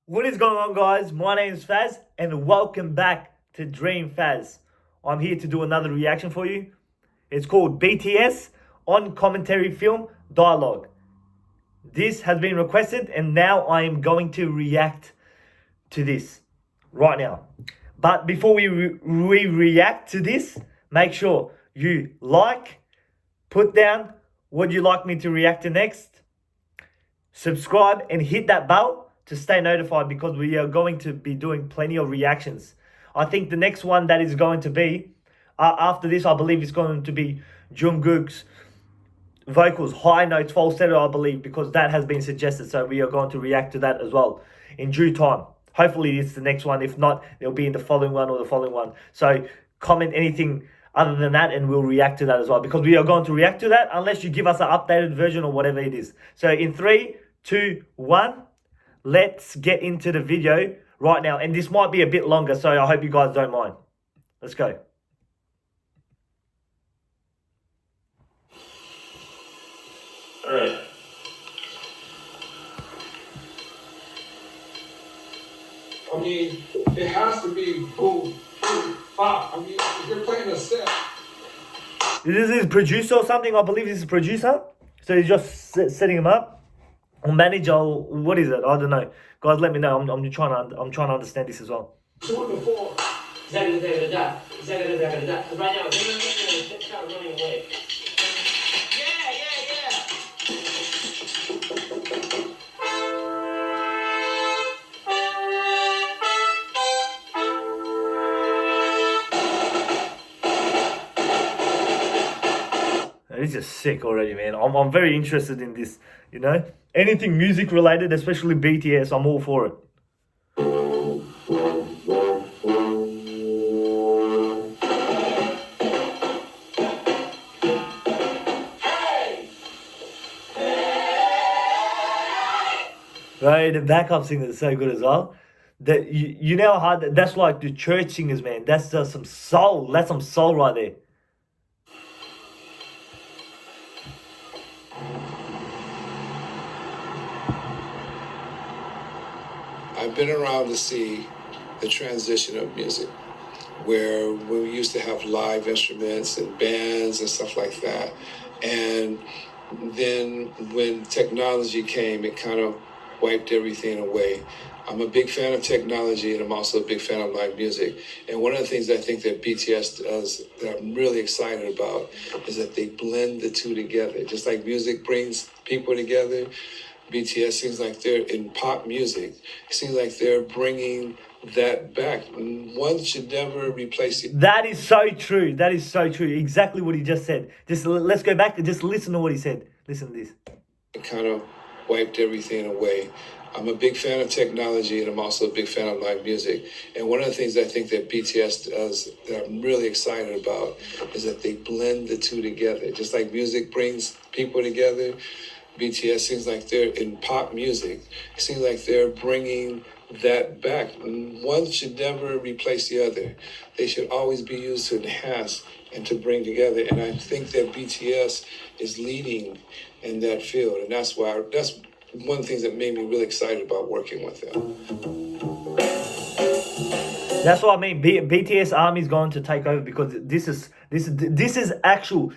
What is going on, guys? My name is Faz and welcome back to Dream Faz. I'm here to do another reaction for you. It's called BTS on commentary film dialogue. This has been requested and now I am going to react to this right now. But before we react to this, make sure you like, put down what you'd like me to react to next, subscribe and hit that bell to stay notified because we are going to be doing plenty of reactions. I think the next one that is going to be, after this, I believe it's going to be Jungkook's vocals, high notes, falsetto, I believe, because that has been suggested. So we are going to react to that as well in due time. Hopefully it's the next one. If not, it'll be in the following one or the following one. So comment anything other than that and we'll react to that as well, because we are going to react to that unless you give us an updated version or whatever it is. So in 3, 2, 1, let's get into the video right now. And this might be a bit longer, so I hope you guys don't mind. Let's go. All right. I mean, it has to be boom, boom, bop. I mean, if you're playing a set. This is producer or something. I believe this is producer. So he's just setting him up. Or manager, or what is it? I don't know. Guys, let me know. I'm trying to understand this as well. 2 and 4. Right now, they're start running away. This is sick already, man. I'm very interested in this, you know? Anything music related, especially BTS, I'm all for it. Right, the backup singers is so good as well. That you know how hard that's like the church singers, man. That's just some soul. That's some soul right there. I've been around to see the transition of music, where we used to have live instruments and bands and stuff like that. And then when technology came, it kind of wiped everything away. I'm a big fan of technology and I'm also a big fan of live music. And one of the things I think that BTS does that I'm really excited about is that they blend the two together. Just like music brings people together, BTS seems like they're in pop music. It seems like they're bringing that back. One should never replace it. That is so true. That is so true. Exactly what he just said. Just let's go back and just listen to what he said. Listen to this. It kind of wiped everything away. I'm a big fan of technology and I'm also a big fan of live music. And one of the things I think that BTS does that I'm really excited about is that they blend the two together. Just like music brings people together, BTS seems like they're in pop music. It seems like they're bringing that back. One should never replace the other. They should always be used to enhance and to bring together. And I think that BTS is leading in that field. And that's one of the things that made me really excited about working with them. That's what I mean. BTS ARMY is going to take over because this is actual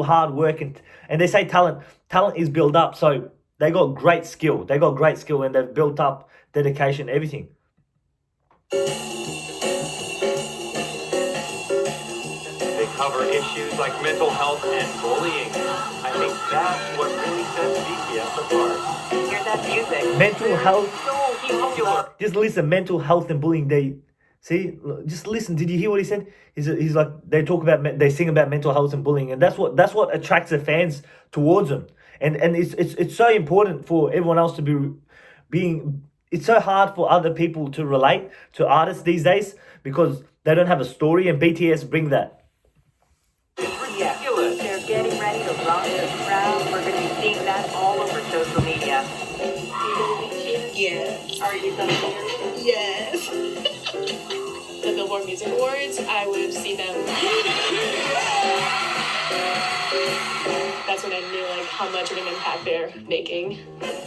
hard work and they say talent is built up. So they got great skill. And they've built up dedication, everything. They cover issues like mental health and bullying. I think that's what really sets BTS apart. Hear that music. Mental health. So popular. Just listen, mental health and bullying. Just listen. Did you hear what he said? He's like, they sing about mental health and bullying, and that's what attracts the fans towards them. And it's so important for everyone else to be being. It's so hard for other people to relate to artists these days because they don't have a story, and BTS bring that. Ridiculous. They're getting ready to rock the crowd. We're going to be seeing that all over social media. Yes. Are you going to cheer? Yes. The Billboard Music Awards, I would see them. That's when I knew, like, how much of an impact they're making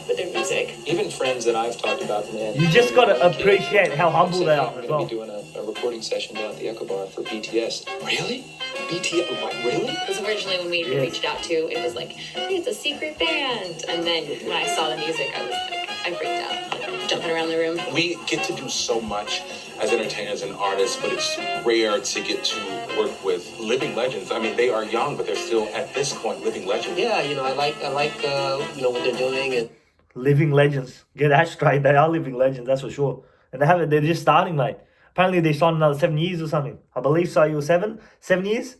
with their music. Even friends that I've talked about, man. You just gotta appreciate how humble they are We're as gonna well. be doing a recording session down at the Echo Bar for BTS. Really? BTS? What, really? Because originally when we reached out to, it was like, hey, it's a secret band. And then when I saw the music, I was like, I freaked out, jumping around the room. We get to do so much as entertainers and artists, but it's rare to get to work with living legends. I mean, they are young, but they're still at this point living legends. Yeah, you know, I like what they're doing, and Living legends. Get that straight. They are living legends, that's for sure. And they're just starting, mate. Apparently they signed another 7 years or something. I believe so. You were 7 years.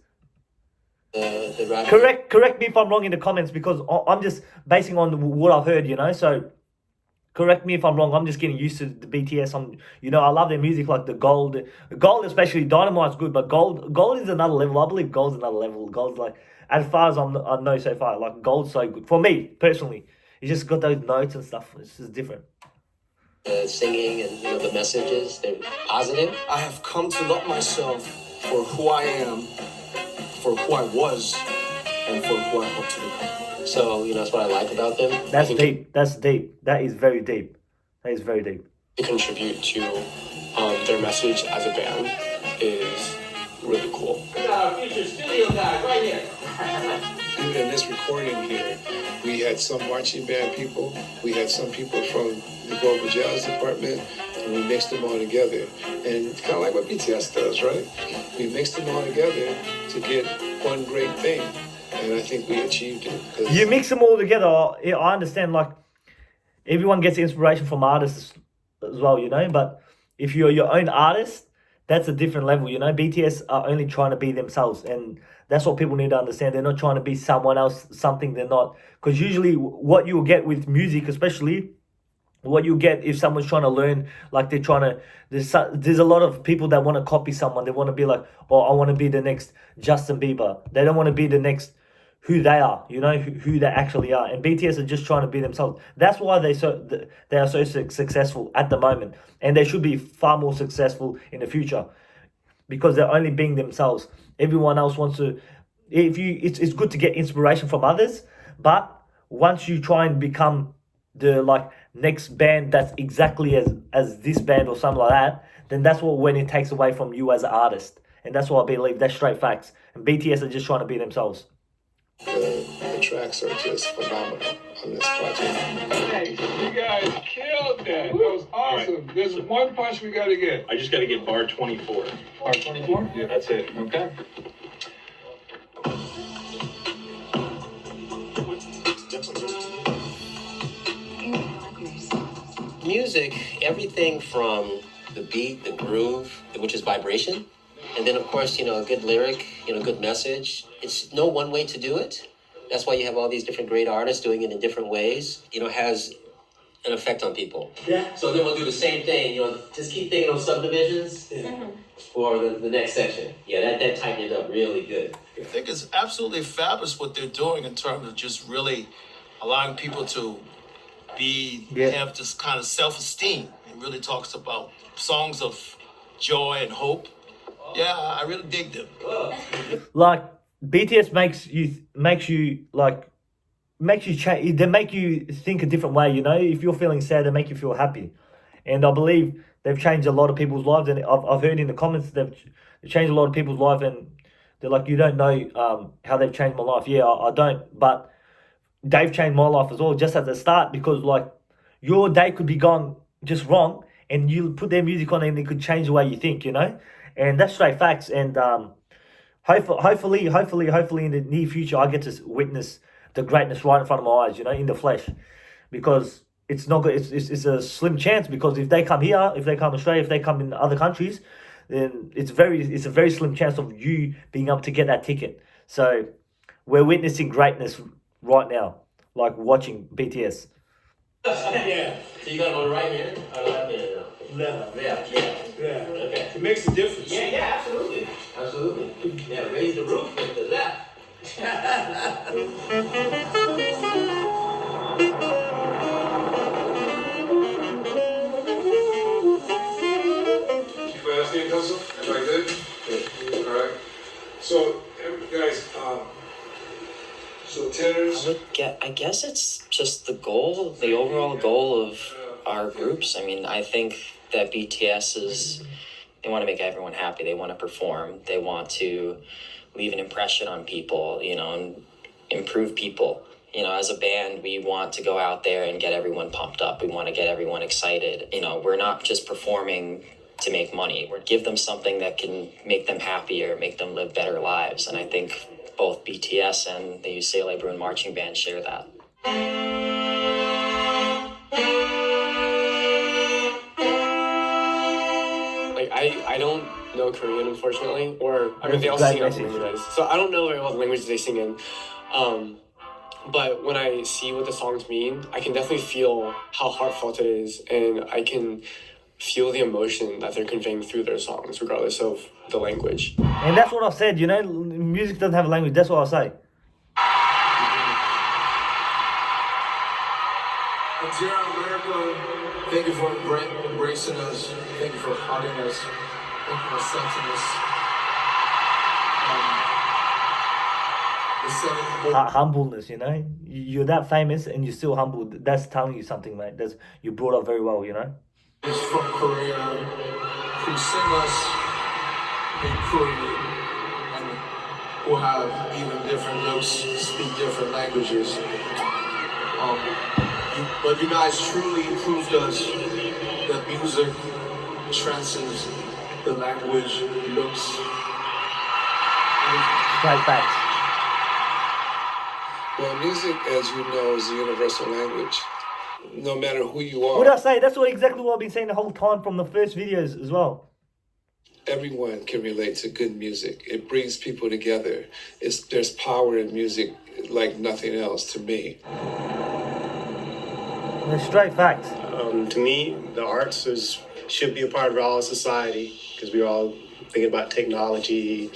the rap. Correct me if I'm wrong in the comments, because I'm just basing on what I've heard, you know. So correct me if I'm wrong. I'm just getting used to the BTS. I love their music, like the Gold, especially Dynamite's good, but Gold is another level. I believe Gold's another level. Gold's like, as far as I know so far, like Gold's so good for me personally. You just got those notes and stuff. It's just different. Singing and the messages, they're positive. I have come to love myself for who I am, for who I was, and for who I hope to become. So that's what I like about them. That's deep. That's deep. That is very deep. That is very deep. To contribute to their message as a band is really cool. Future studio guy right here. Even in this recording here, we had some marching band people, we had some people from the Global Jazz Department, and we mixed them all together. And kind of like what BTS does, right? We mixed them all together to get one great thing. And I think we achieved it. You mix them all together. I understand, like, everyone gets inspiration from artists as well, but if you're your own artist, that's a different level, BTS are only trying to be themselves, and that's what people need to understand. They're not trying to be someone else, something they're not. Because usually what you'll get with music, especially, what you get if someone's trying to learn, like they're trying to, there's a lot of people that want to copy someone. They want to be like, oh, I want to be the next Justin Bieber. They don't want to be the next who they are, who they actually are. And BTS are just trying to be themselves. That's why they are so successful at the moment. And they should be far more successful in the future, because they're only being themselves. Everyone else wants to, it's good to get inspiration from others, but once you try and become the next band that's exactly as this band or something like that, then that's when it takes away from you as an artist. And that's what I believe. That's straight facts. And BTS are just trying to be themselves. The tracks are just phenomenal on this project. Hey, you guys killed that. That was awesome. There's one punch we got to get. I just got to get bar 24. Bar 24? Yeah, that's it. Okay. Music, everything from the beat, the groove, which is vibration, and then of course, a good lyric, good message. It's no one way to do it. That's why you have all these different great artists doing it in different ways. Has an effect on people. Yeah. So then we'll do the same thing. Just keep thinking of subdivisions for the next section. Yeah, that tightened it up really good. I think it's absolutely fabulous what they're doing in terms of just really allowing people to have this kind of self-esteem. It really talks about songs of joy and hope. Yeah, I really dig them. Like, BTS makes you change. They make you think a different way. If you're feeling sad, they make you feel happy. And I believe they've changed a lot of people's lives. And I've heard in the comments they've changed a lot of people's lives, and they're like, you don't know how they've changed my life. Yeah, I don't, but they've changed my life as well, just at the start, because your day could be gone just wrong, and you put their music on and it could change the way you think, and that's straight facts. And hopefully in the near future I get to witness the greatness right in front of my eyes, in the flesh, because it's not good. It's a slim chance, because if they come here, if they come Australia, if they come in other countries, then it's a very slim chance of you being able to get that ticket. So we're witnessing greatness right now, like watching BTS. Yeah. So you got it on the right hand or left hand now? Left. Yeah. Okay. It makes a difference. Yeah, absolutely. Yeah, raise the roof with the left. Last name, Pencil? Everybody good? Good. All right. So, guys, so tenors. I guess it's just the overall goal of our groups. I mean, I think that BTS they want to make everyone happy. They want to perform. They want to leave an impression on people, and improve people. As a band, we want to go out there and get everyone pumped up. We want to get everyone excited. We're not just performing to make money. We're give them something that can make them happier, make them live better lives. And I think both BTS and the UCLA Bruin Marching Band share that. Like, I don't know Korean, unfortunately, they all sing in other languages. So I don't know very well the languages they sing in. But when I see what the songs mean, I can definitely feel how heartfelt it is, and I can feel the emotion that they're conveying through their songs, regardless of the language. And that's what I said, music doesn't have a language. That's what I say. Dear America, thank you for embracing us. Thank you for hugging us. Thank you for accepting us. Humbleness, you're that famous and you're still humble. That's telling you something, mate. You brought up very well, It's from Korea, who sing us in Korean, and who have even different looks, speak different languages. But you guys truly proved us that music transcends the language, looks. Straight facts. Well, music, as you know, is a universal language. No matter who you are. What did I say? That's exactly what I've been saying the whole time from the first videos as well. Everyone can relate to good music. It brings people together. There's power in music like nothing else to me. Straight facts. To me, the arts should be a part of our society, because we're all thinking about technology,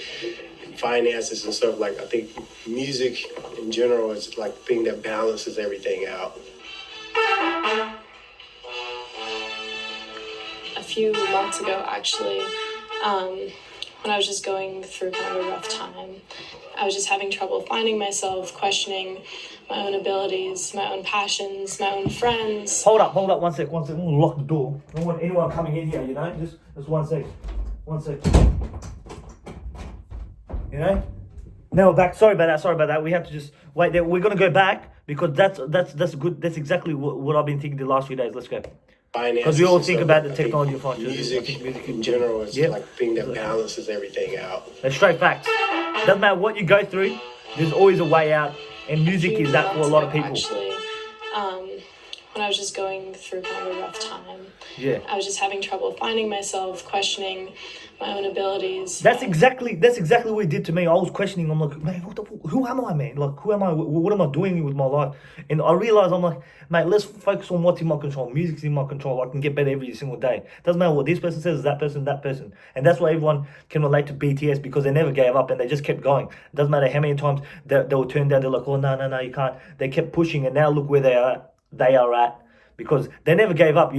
finances and stuff. Like, I think music in general is like the thing that balances everything out. A few months ago, actually, when I was just going through kind of a rough time, I was just having trouble finding myself, questioning my own abilities, my own passions, my own friends. Hold up, 1 sec. I'm gonna lock the door. I don't want anyone coming in here, Just 1 sec. 1 sec. Now we're back. Sorry about that. We have to just wait there. We're gonna go back because that's good. That's exactly what I've been thinking the last few days. Let's go. Because we all think about the technology of music in general is like the thing that balances everything out. That's straight facts. Doesn't matter what you go through, there's always a way out, and music is that for a lot of people. Actually, when I was just going through kind of a rough time, I was just having trouble finding myself, questioning my own abilities. That's exactly what it did to me. I was questioning. I'm like, man, who am I, man? Like, who am I? What am I doing with my life? And I realized, I'm like, mate, let's focus on what's in my control. Music's in my control. I can get better every single day. Doesn't matter what this person says, that person. And that's why everyone can relate to BTS, because they never gave up and they just kept going. Doesn't matter how many times they were turned down. They're like, oh, no, you can't. They kept pushing, and now look where they are at. Because they never gave up,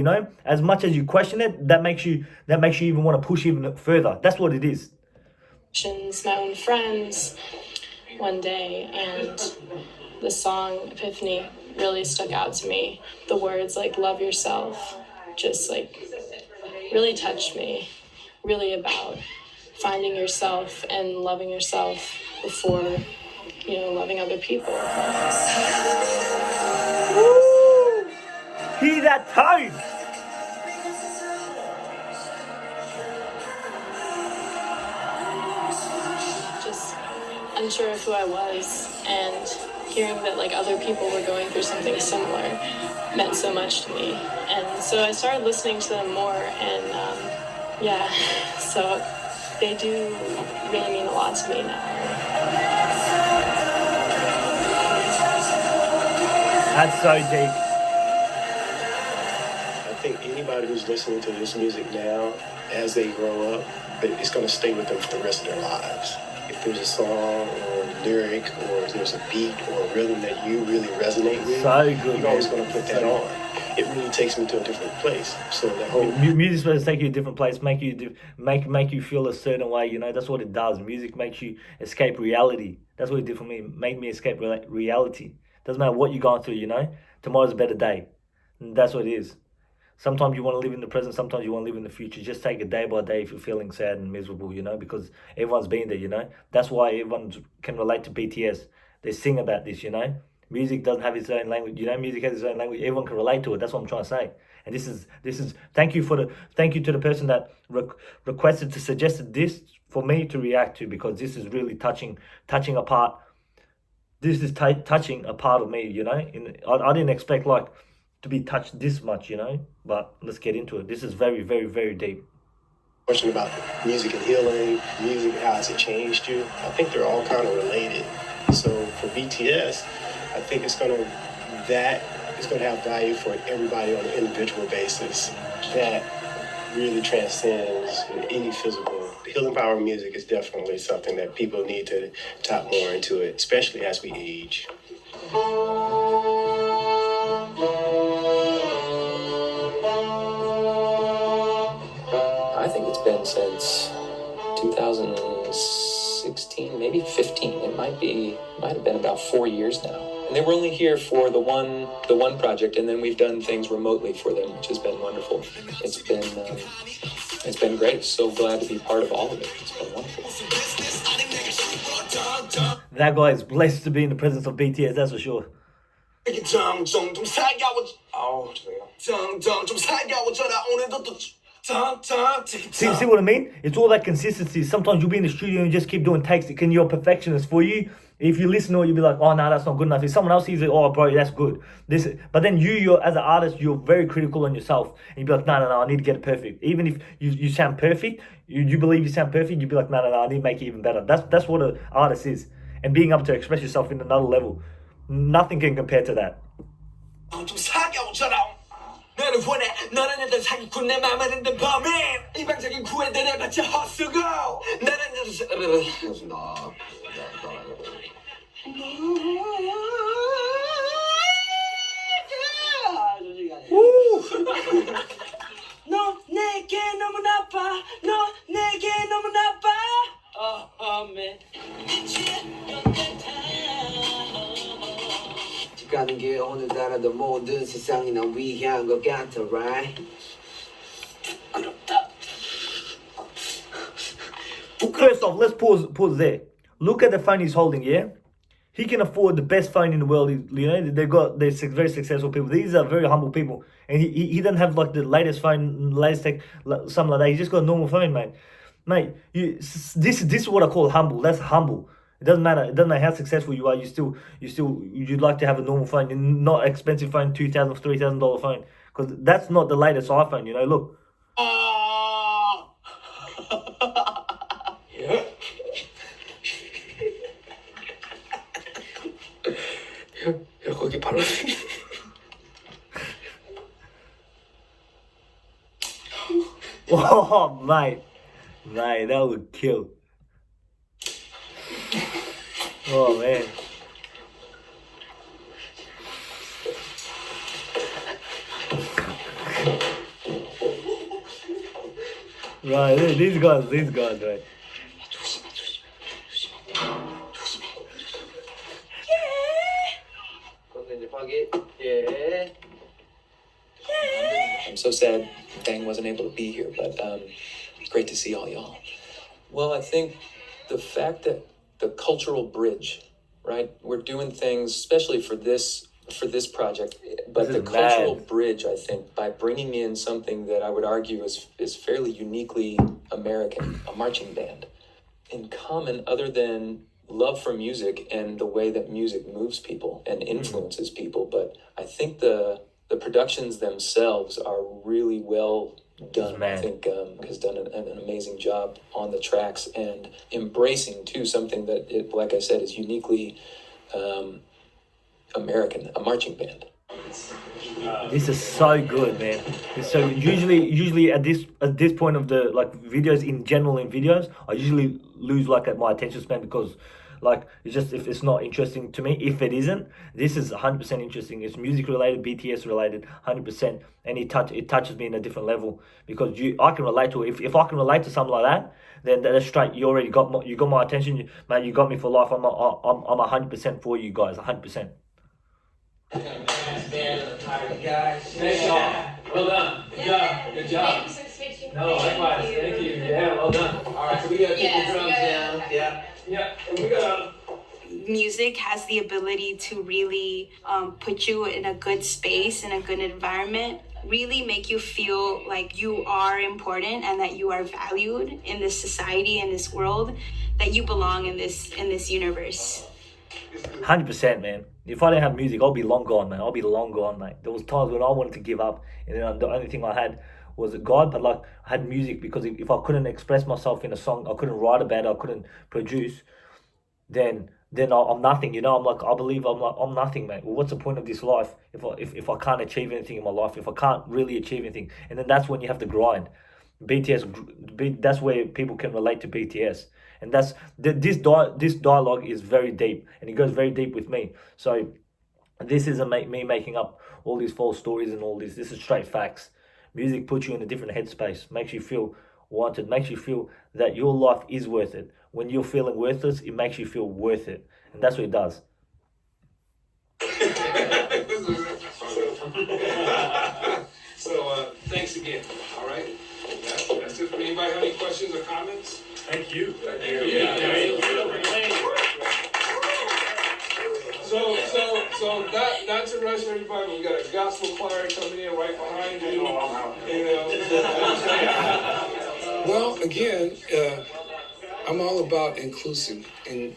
As much as you question it, that makes you even want to push even further. That's what it is. My own friends one day, and the song Epiphany really stuck out to me. The words like love yourself just like really touched me. Really about finding yourself and loving yourself before, loving other people. Hear that tone! Just unsure of who I was, and hearing that like other people were going through something similar meant so much to me. And so I started listening to them more, and so they do really mean a lot to me now. That's so deep. I think anybody who's listening to this music now, as they grow up, it's going to stay with them for the rest of their lives. If there's a song or a lyric, or if there's a beat or a rhythm that you really resonate with, you're always going to put that on. It really takes me to a different place. So the whole music's supposed to take you to a different place, make you feel a certain way. That's what it does. Music makes you escape reality. That's what it did for me. Make me escape reality. Doesn't matter what you're going through, you know. Tomorrow's a better day. And that's what it is. Sometimes you want to live in the present, sometimes you want to live in the future. Just take it day by day if you're feeling sad and miserable, you know, because everyone's been there, you know. That's why everyone can relate to BTS. They sing about this, you know. Music doesn't have its own language, you know. Music has its own language. Everyone can relate to it. That's what I'm trying to say. And this is thank you to the person that requested to suggested this for me to react to, because this is really touching a part. This is touching a part of me, you know. I didn't expect like to be touched this much, you know. But let's get into it. This is very, very, very deep. Question about music and healing, music, how has it changed you? I think they're all kind of related. So for BTS, I think it's gonna have value for everybody on an individual basis that really transcends any physical. The healing power of music is definitely something that people need to tap more into it, especially as we age. I think it's been since 2016, maybe 15. It might have been about 4 years now. And they were only here for the one project, and then we've done things remotely for them, which has been wonderful. It's been great. So glad to be part of all of it. It's been wonderful. That guy is blessed to be in the presence of BTS, that's for sure. See what I mean? It's all that consistency. Sometimes you'll be in the studio and just keep doing takes. It can you're a perfectionist for you. If you listen to it, you'll be like, oh no, that's not good enough. If someone else sees it, oh bro, that's good. But then you're as an artist, you're very critical on yourself. And you'll be like, no, I need to get it perfect. Even if you sound perfect, you believe you sound perfect, you'll be like, no, I need to make it even better. That's what an artist is. And being able to express yourself in another level, nothing can compare to that. 나는 원해 너는 일단 사기꾼 내 맘을 흔든 범인 이방적인 구애들 해봤자 헛수고 나는 너 내게 너무 나빠 너 내게 너무 나빠 man 가는 게 오늘따라도 모든 세상이 난 위한 것 같아, right? 부끄럽다. First off, let's pause there. Look at the phone he's holding, yeah? He can afford the best phone in the world. You know, they're very successful people. These are very humble people. And he doesn't have like the latest phone, latest tech, something like that. He just got a normal phone, mate. Mate, this is what I call humble. That's humble. It doesn't matter how successful you are. You'd like to have a normal phone, not expensive phone, $2,000, $3,000 phone, because that's not the latest iPhone. You know, look. Oh, mate, that would kill. Oh man. Right, these guys, right. I'm so sad Dang wasn't able to be here, but great to see all y'all. Well, I think the fact that the cultural bridge, right? We're doing things, especially for this project, but the cultural bridge, I think, by bringing in something that I would argue is fairly uniquely American, a marching band, in common other than love for music and the way that music moves people and influences people. But I think the productions themselves are really well done. I think has done an amazing job on the tracks and embracing too something that like I said, is uniquely American, a marching band. This is so good, man. It's so usually at this point of the like videos in general in videos, I usually lose like at my attention span because like it's just if it's not interesting to me. If it isn't, this is 100% interesting. It's music related, BTS related, 100%, and it touches me in a different level because I can relate to it. If I can relate to something like that, then that's straight. You already got my attention, man. You got me for life. I'm 100% for you guys, 100%. Thanks, y'all. Well done. Good job. Good job. No, likewise. Thank you. Yeah, well done. All right, so we gotta take the drums down. Yeah. Yeah, and we gotta. Music has the ability to really put you in a good space, in a good environment, really make you feel like you are important and that you are valued in this society, in this world, that you belong in this universe. 100%, man. If I didn't have music, I'll be long gone, man. I'll be long gone, mate. There was times when I wanted to give up, and then the only thing I had was God. But like, I had music because if I couldn't express myself in a song, I couldn't write about it, I couldn't produce, then I'm nothing. I'm like, I believe I'm nothing, mate. Well, what's the point of this life if I can't achieve anything in my life? If I can't really achieve anything, and then that's when you have to grind. That's where people can relate to BTS, and this dialogue is very deep, and it goes very deep with me. So this isn't me making up all these false stories and all this. This is straight facts. Music puts you in a different headspace, makes you feel wanted, makes you feel that your life is worth it. When you're feeling worthless, it makes you feel worth it, and that's what it does. So thanks again. All right. That's it for me. Anybody have any questions or comments? Thank you. Thank you. So not to rush everybody, but we got a gospel choir coming in right behind you. Well, again, I'm all about inclusivity.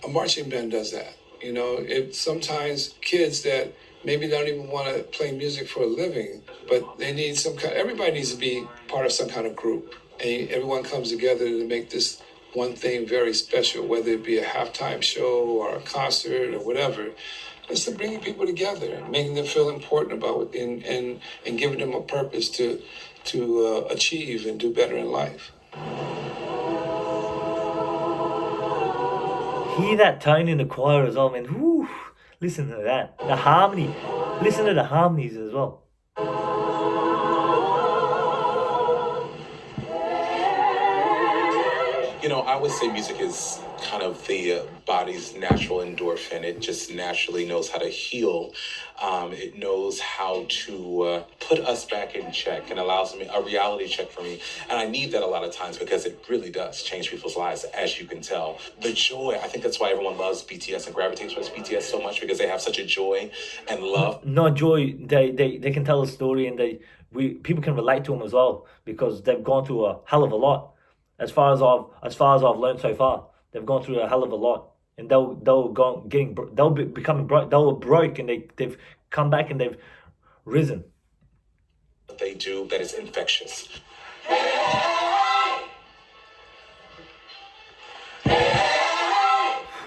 A marching band does that. If sometimes kids that maybe don't even want to play music for a living, but they need everybody needs to be part of some kind of group. And everyone comes together to make this one thing very special, whether it be a halftime show or a concert or whatever. It's to bringing people together, making them feel important about it, and giving them a purpose to achieve and do better in life. Hear that tone in the choir as well, man. Whew. Listen to that. The harmony. Listen to the harmonies as well. I would say music is kind of the body's natural endorphin. It just naturally knows how to heal. It knows how to put us back in check and allows me a reality check for me. And I need that a lot of times because it really does change people's lives, as you can tell. The joy, I think that's why everyone loves BTS and gravitates towards BTS so much, because they have such a joy and love. Not joy. They can tell a story, and people can relate to them as well because they've gone through a hell of a lot. As far as I've learned so far, they've gone through a hell of a lot, and they were broke, and they've come back and they've risen. What they do that is infectious.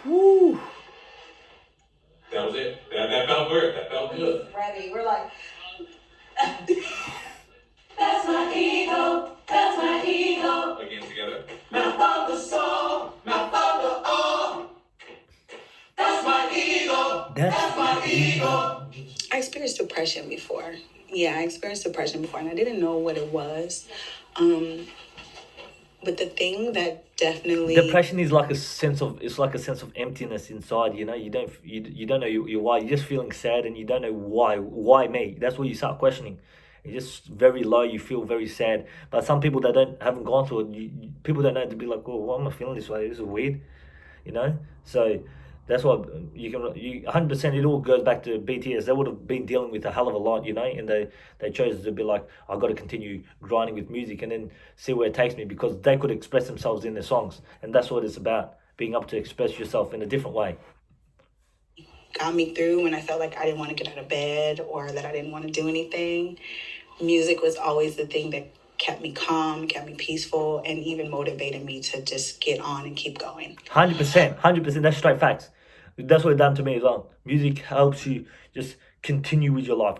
Woo. That was it. That felt good. That felt good. Ready? We're like. That's my ego. That's my ego. Again together. Mouth of the soul. Mouth of the all. That's my ego. That's my ego. I experienced depression before. Yeah, I experienced depression before, and I didn't know what it was. But the thing that definitely depression is like a sense of emptiness inside. You don't know your why. You're just feeling sad, and you don't know why. Why me? That's what you start questioning. You're just very low. You feel very sad. But some people that haven't gone through it, people don't know to be like, oh, why am I feeling this way? This is weird, So that's why you 100%. It all goes back to BTS. They would have been dealing with a hell of a lot, and they chose to be like, I've got to continue grinding with music and then see where it takes me, because they could express themselves in their songs, and that's what it's about, being able to express yourself in a different way. Got me through when I felt like I didn't want to get out of bed or that I didn't want to do anything. Music was always the thing that kept me calm, kept me peaceful, and even motivated me to just get on and keep going. 100%. That's straight facts. That's what it done to me as well. Music helps you just continue with your life,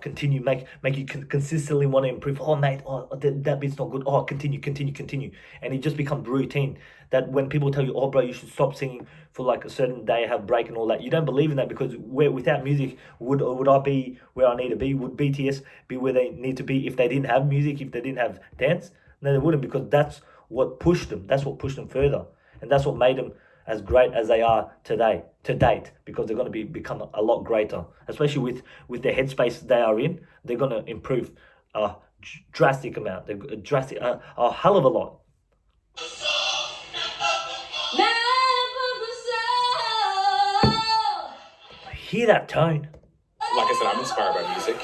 make you consistently want to improve. Oh mate, that bit's not good. Oh, continue, and it just becomes routine. That when people tell you, oh bro, you should stop singing for like a certain day, have a break and all that, you don't believe in that, because without music, would I be where I need to be? Would BTS be where they need to be if they didn't have music, if they didn't have dance? No, they wouldn't, because that's what pushed them. That's what pushed them further, and that's what made them as great as they are today, to date, because they're going to become a lot greater, especially with the headspace they are in. They're going to improve a drastic amount, a hell of a lot. Hear that tone. Like I said, I'm inspired by music,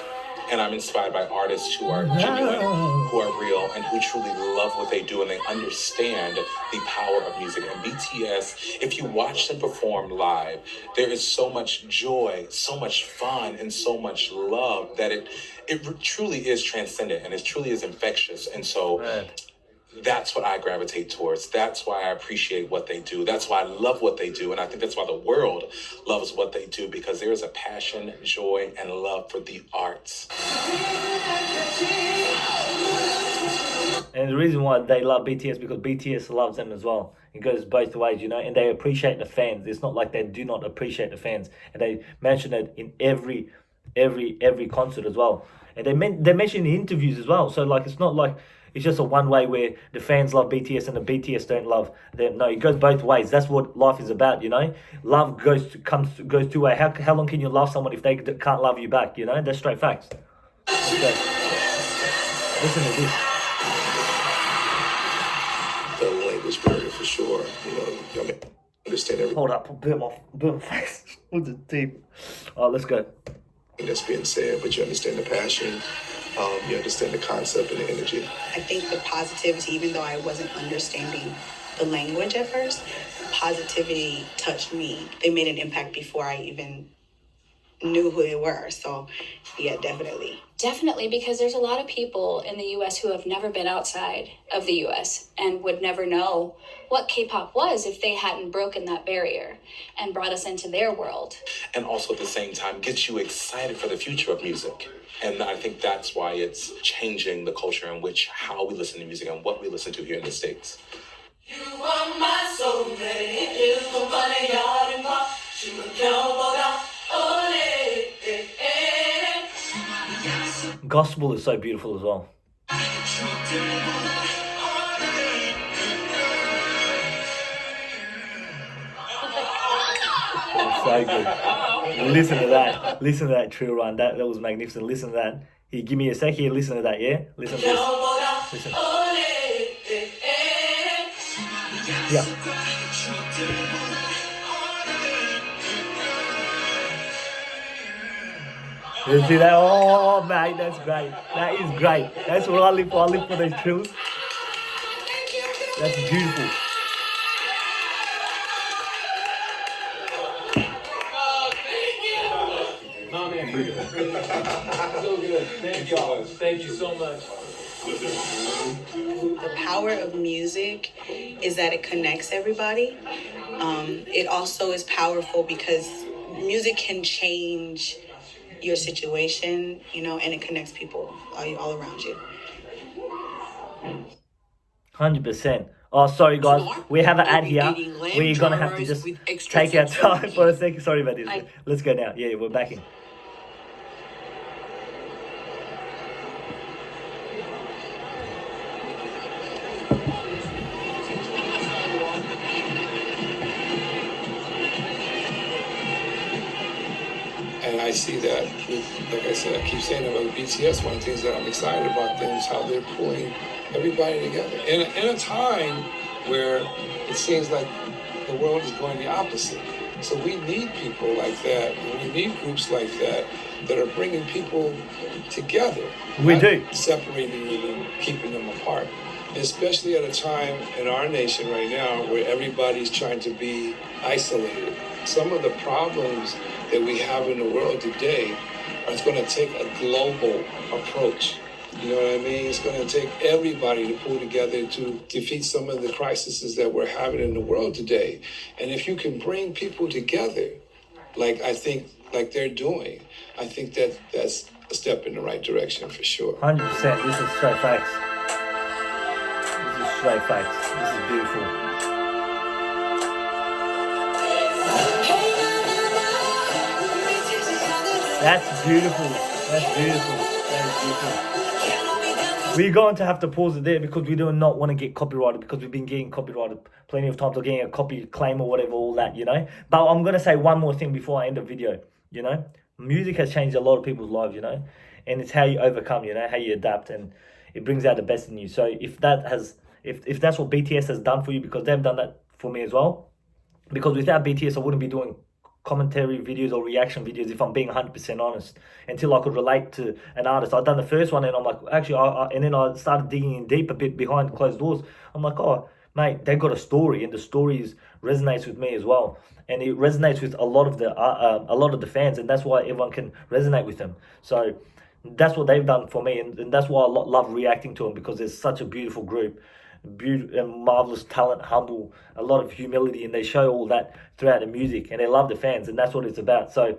and I'm inspired by artists who are genuine, who are real, and who truly love what they do, and they understand the power of music. And BTS, if you watch them perform live, there is so much joy, so much fun, and so much love that it truly is transcendent, and it truly is infectious. And so that's what I gravitate towards. That's why I appreciate what they do. That's why I love what they do. And I think that's why the world loves what they do, because there is a passion, joy, and love for the arts. And the reason why they love BTS, because BTS loves them as well. It goes both ways, and they appreciate the fans. It's not like they do not appreciate the fans. And they mention it in every concert as well. And they mention in interviews as well. So like, it's not like it's just a one way where the fans love BTS and the BTS don't love them. No, it goes both ways. That's what life is about, Love goes two way. How long can you love someone if they can't love you back? That's straight facts. Okay. Listen to this. The language barrier for sure. Understand everything. Hold up, burn my face. What's it deep? Oh, let's go. That's being said, but you understand the passion. You understand the concept and the energy. I think the positivity, even though I wasn't understanding the language at first, positivity touched me. They made an impact before I even knew who they were. So, yeah, definitely. Definitely, because there's a lot of people in the U.S. who have never been outside of the U.S. and would never know what K-pop was if they hadn't broken that barrier and brought us into their world. And also at the same time, gets you excited for the future of music. And I think that's why it's changing the culture in which how we listen to music and what we listen to here in the States. You are my soulmate. Gospel is so beautiful as well. So good. Listen to that. Listen to that trill run. That was magnificent. Listen to that. Here, give me a sec here. Listen to that, yeah? Listen to this. Listen. Yeah. You see that? Oh, mate, that's great. That is great. That's what I live for. I live for those trills. That's beautiful. So good. Thank y'all. Thank you so much. The power of music is that it connects everybody. It also is powerful because music can change your situation, and it connects people all around you. 100%. Oh, sorry guys, we have an ad here. We're gonna have to just take our time for a second. Sorry about this. Let's go now. Yeah, we're back in. And I see that, like I said, I keep saying about BTS, one of the things that I'm excited about them is how they're pulling everybody together. In a time where it seems like the world is going the opposite. So we need people like that, and we need groups like that are bringing people together. We do. Separating them and keeping them apart. Especially at a time in our nation right now where everybody's trying to be isolated. Some of the problems that we have in the world today are going to take a global approach. You know what I mean? It's going to take everybody to pull together to defeat some of the crises that we're having in the world today. And if you can bring people together, like they're doing, I think that's a step in the right direction for sure. 100%. This is straight facts. This is straight facts. This is beautiful. That's beautiful. That's beautiful. That is beautiful. we're going to have to pause it there because we do not want to get copyrighted, because we've been getting copyrighted plenty of times, or getting a copy claim or whatever, all that, you know. But I'm going to say one more thing before I end the video, you know. Music has changed a lot of people's lives, you know, and it's how you overcome, you know, how you adapt, and it brings out the best in you. So if that's what BTS has done for you, because they've done that for me as well, because without BTS I wouldn't be doing commentary videos or reaction videos, if I'm being 100% honest, until I could relate to an artist. I'd done the first one and I'm like, actually, and then I started digging in deep a bit behind closed doors. I'm like, oh, mate, they got a story, and the story resonates with me as well, and it resonates with a lot of the fans, and that's why everyone can resonate with them. So that's what they've done for me, and that's why I love reacting to them, because there's such a beautiful group, marvelous talent, humble, a lot of humility, and they show all that throughout the music, and they love the fans, and that's what it's about. So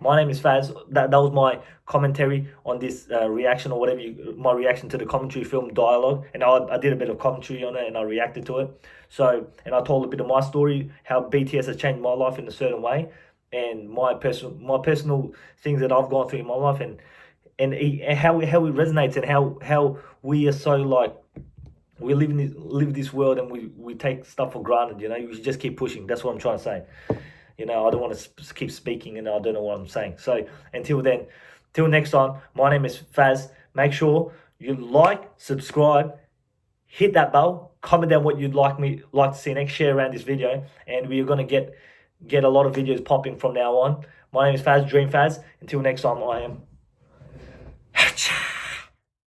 my name is Faz. That was my commentary on this reaction, or whatever my reaction to the commentary film Dialogue, and I did a bit of commentary on it, and I reacted to it. So, and I told a bit of my story, how BTS has changed my life in a certain way, and my personal things that I've gone through in my life, and how it resonates, and how we are so like, we live this world, and we take stuff for granted, you know. We should just keep pushing. That's what I'm trying to say. You know, I don't want to keep speaking and I don't know what I'm saying. So until then, till next time, my name is Faz. Make sure you like, subscribe, hit that bell, comment down what you'd like to see next, share around this video, and we're gonna get a lot of videos popping from now on. My name is Faz, Dream Faz. Until next time, I am